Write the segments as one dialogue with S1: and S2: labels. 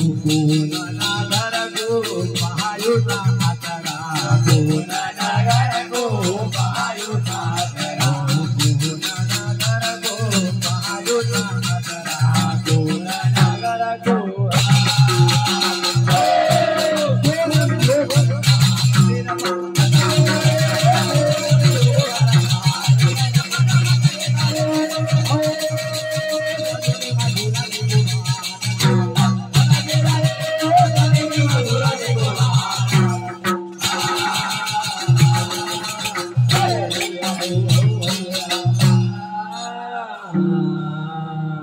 S1: कोण नगर गो पायो सासरा कोण नगर गो पायो सासरा कोण नगर गो पायो सासरा कोण नगर गो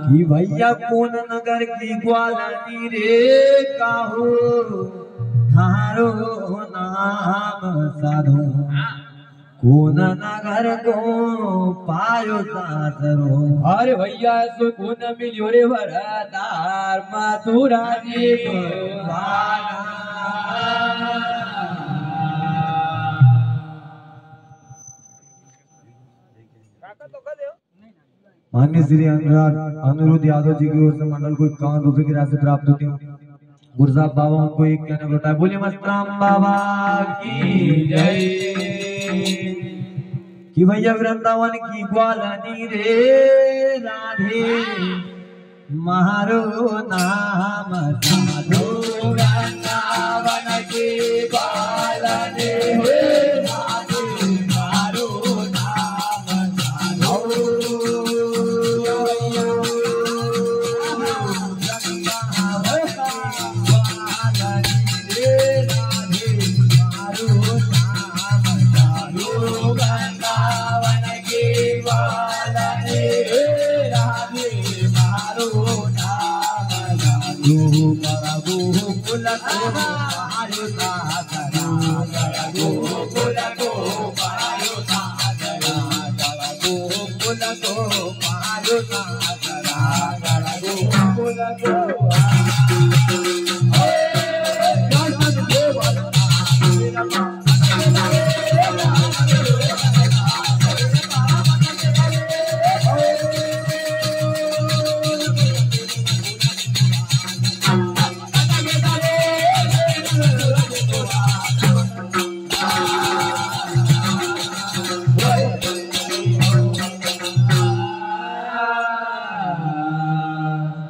S1: कि भैया कोन नगर की ग्वालनी रे काहो थारो नाम साधो कोन नगर को पायो सासरो।
S2: अरे भैया सुकून मिलियो रे वरदार मथुरा जी
S1: मान्य श्री अनुरुद्ध यादव जी की ओर से मंडल को 51 रुपए की राशि प्राप्त होती है। गुरुसाहब बाबा उनको एक कहने होता है, बोलिए मस्तराम बाबा की जय। कि भैया वृंदावन की ग्वालनी रे राधे मारो नाम साधो वृंदावन की ग्वालनी रे राधे मारो नाम साधो।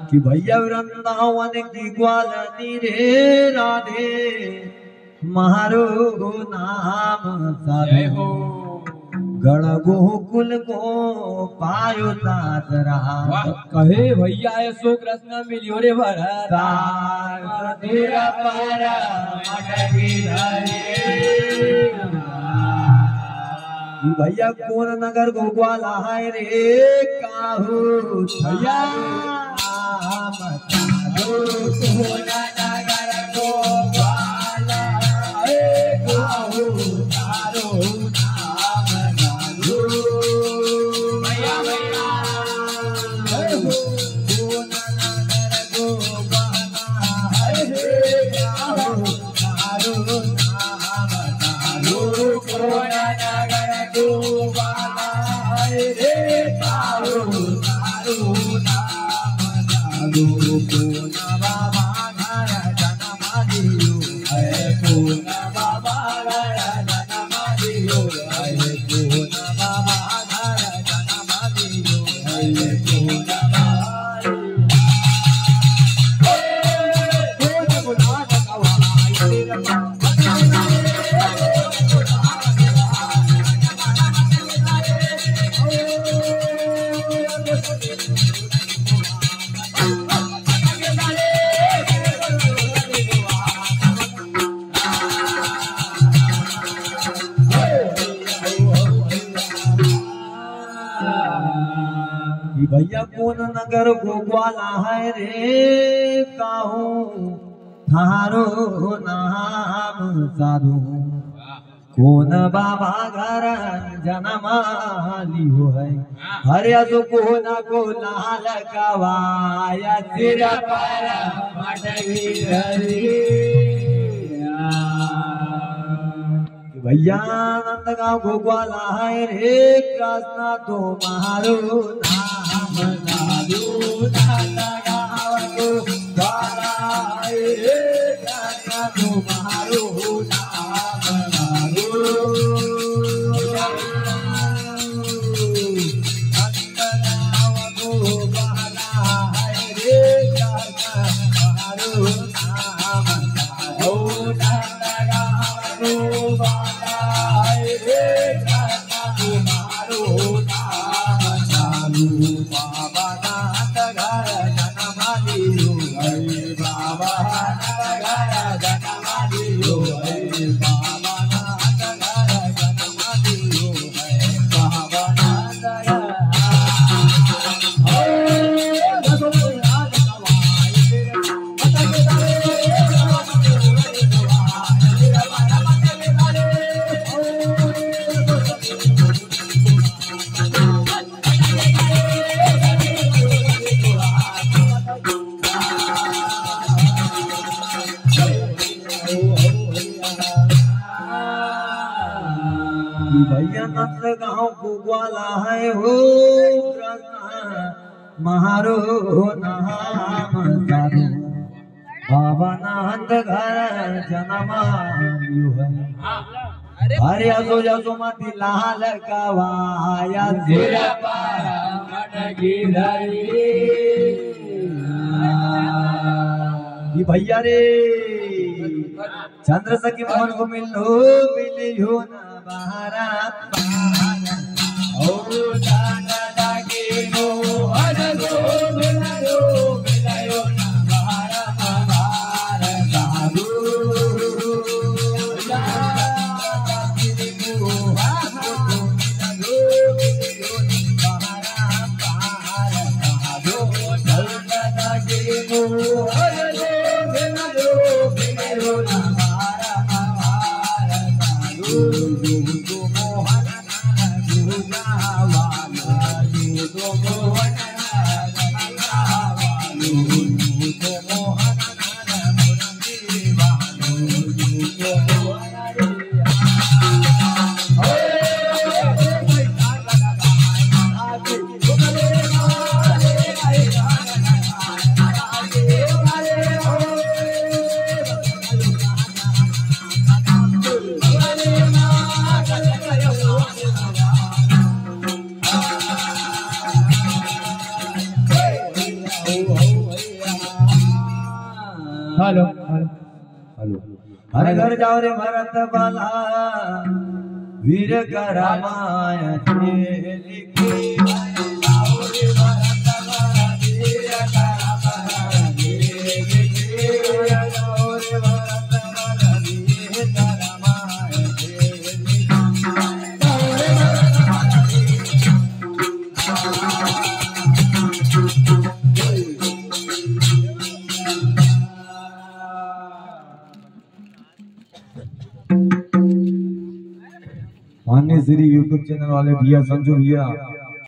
S1: कि भैया वृंदावन की ग्वालनी रे राधे मारो नाम साधो गण गोकुल को पायो सासरा।
S2: कहे भैया सो कृष्ण मिलियो रे वरदार
S1: तेरा पारा भैया कौन नगर को ग्वाला है रे काहू भैया भैया कौन नगर गोग्वाला है रे काहू थारो नाम साधु कौन बाबा घर जनमाली हो है हरे सो कोना को लाल कवाया सिर पर मटकी धरी। भैया नंद गाँव गोग्वाला है रे कृष्णा तो मारो नाम साधु नंद गाँव को भैया नंद गाँव कुग्वाला है हो महारो नाम साधु बाबा नंद घर जनमायु है अरे असो जसो मती लाल कवाया सिर पर मटकी धरी भैया रे चंद्र सखी मोहन को मिलो ना बहारा ओ दादा के नो हर गो मिलायो ना बहारा बहारा साधु दादा के नो हर गो मिलायो ना बहारा बहारा साधु दादा के नो हर गो मिलायो ना बहारा बहारा साधु हेलो हेलो हर घर जाओ रे भरत बाला वीर करामाय लिखी जाओ रे भरत बाला वीर करामाय लिखी जाओ रे भरत बाला वीर करामाय लिखी जाओ रे भरत मान्य श्री यूट्यूब चैनल वाले भैया संजू भैया